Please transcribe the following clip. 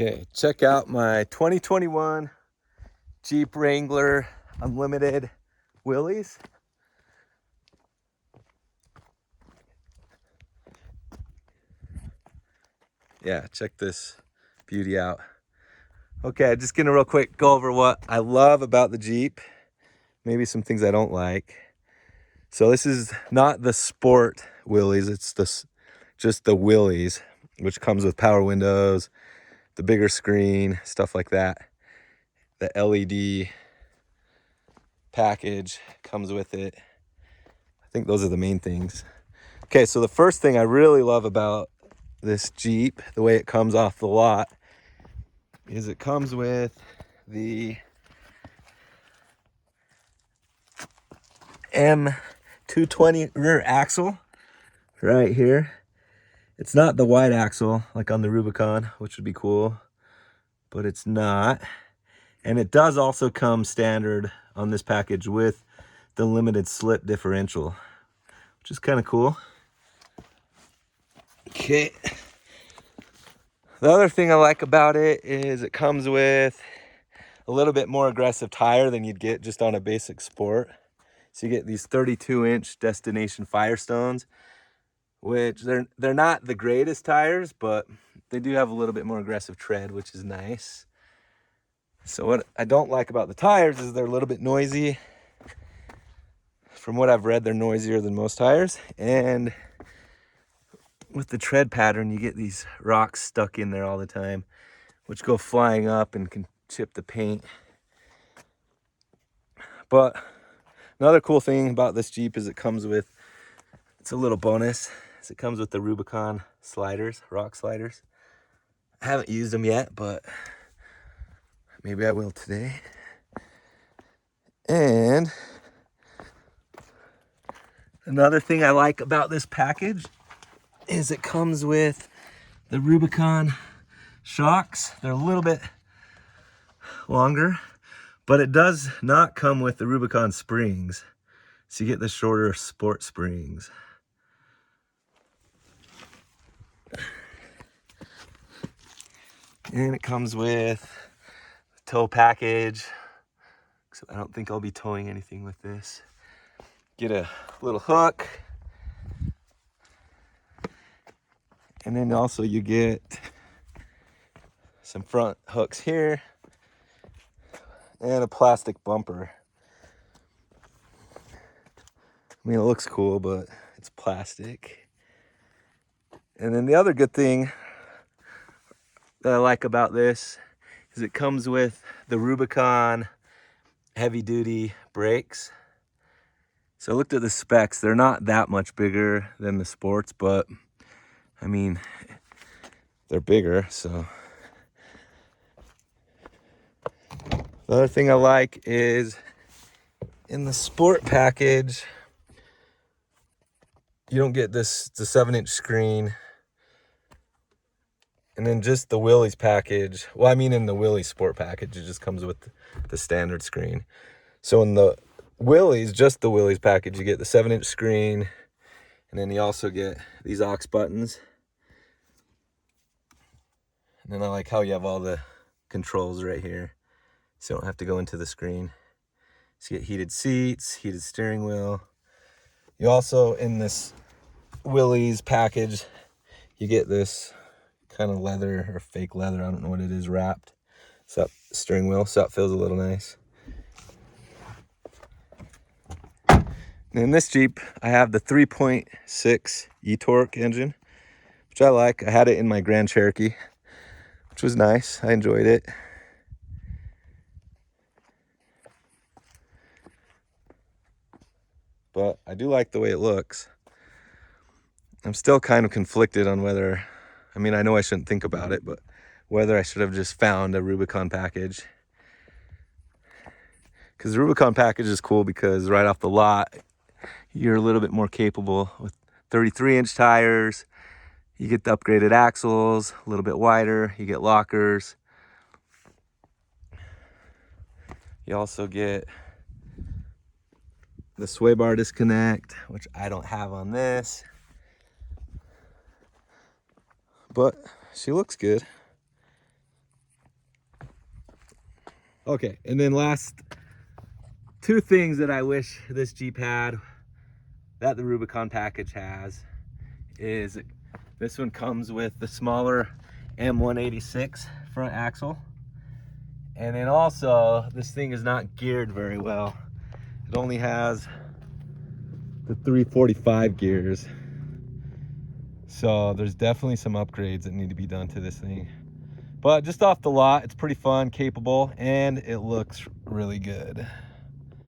Okay, check out my 2021 Jeep Wrangler Unlimited Willys. Yeah, check this beauty out. Okay, just gonna real quick go over what I love about the Jeep, maybe some things I don't like. So this is not the Sport Willys, it's just the Willys, which comes with power windows, the bigger screen, stuff like that. The LED package comes with it. I think those are the main things. Okay, so the first thing I really love about this Jeep, the way it comes off the lot, is it comes with the M220 rear axle right here. It's not the wide axle like on the Rubicon, which would be cool, but it's not. And it does also come standard on this package with the limited slip differential, which is kind of cool. Okay. The other thing I like about it is it comes with a little bit more aggressive tire than you'd get just on a basic Sport. So you get these 32-inch Destination Firestones, which they're not the greatest tires, but they do have a little bit more aggressive tread, which is nice. So what I don't like about the tires is they're a little bit noisy. From what I've read, they're noisier than most tires. And with the tread pattern, you get these rocks stuck in there all the time, which go flying up and can chip the paint. But another cool thing about this Jeep is it comes with, it's a little bonus, is it comes with the Rubicon sliders, rock sliders. I haven't used them yet, but maybe I will today. And another thing I like about this package is it comes with the Rubicon shocks. They're a little bit longer, but it does not come with the Rubicon springs. So you get the shorter Sport springs. And it comes with a tow package. So I don't think I'll be towing anything with this. Get a little hook. And then also you get some front hooks here and a plastic bumper. I mean, it looks cool, but it's plastic. And then the other good thing that I like about this is it comes with the Rubicon heavy duty brakes. So I looked at the specs. They're not that much bigger than the Sports, but I mean, they're bigger, so. The other thing I like is in the Sport package, you don't get the 7-inch screen. And then just the Willys package, well, I mean in the Willys Sport package, it just comes with the standard screen. So in the Willys, just the Willys package, you get the 7-inch screen, and then you also get these aux buttons. And then I like how you have all the controls right here, so you don't have to go into the screen. So you get heated seats, heated steering wheel. You also, in this Willys package, you get this kind of leather or fake leather, I don't know what it is, wrapped. So that steering wheel, so that feels a little nice. And in this Jeep, I have the 3.6 e-torque engine, which I like. I had it in my Grand Cherokee, which was nice. I enjoyed it. But I do like the way it looks. I'm still kind of conflicted on whether, I mean, I know I shouldn't think about it, but whether I should have just found a Rubicon package. Because the Rubicon package is cool because right off the lot, you're a little bit more capable with 33-inch tires. You get the upgraded axles, a little bit wider. You get lockers. You also get the sway bar disconnect, which I don't have on this. But she looks good. Okay, and then last two things that I wish this Jeep had that the Rubicon package has is this one comes with the smaller M186 front axle. And then also, this thing is not geared very well. It only has the 345 gears. So there's definitely some upgrades that need to be done to this thing. But just off the lot, it's pretty fun, capable, and it looks really good.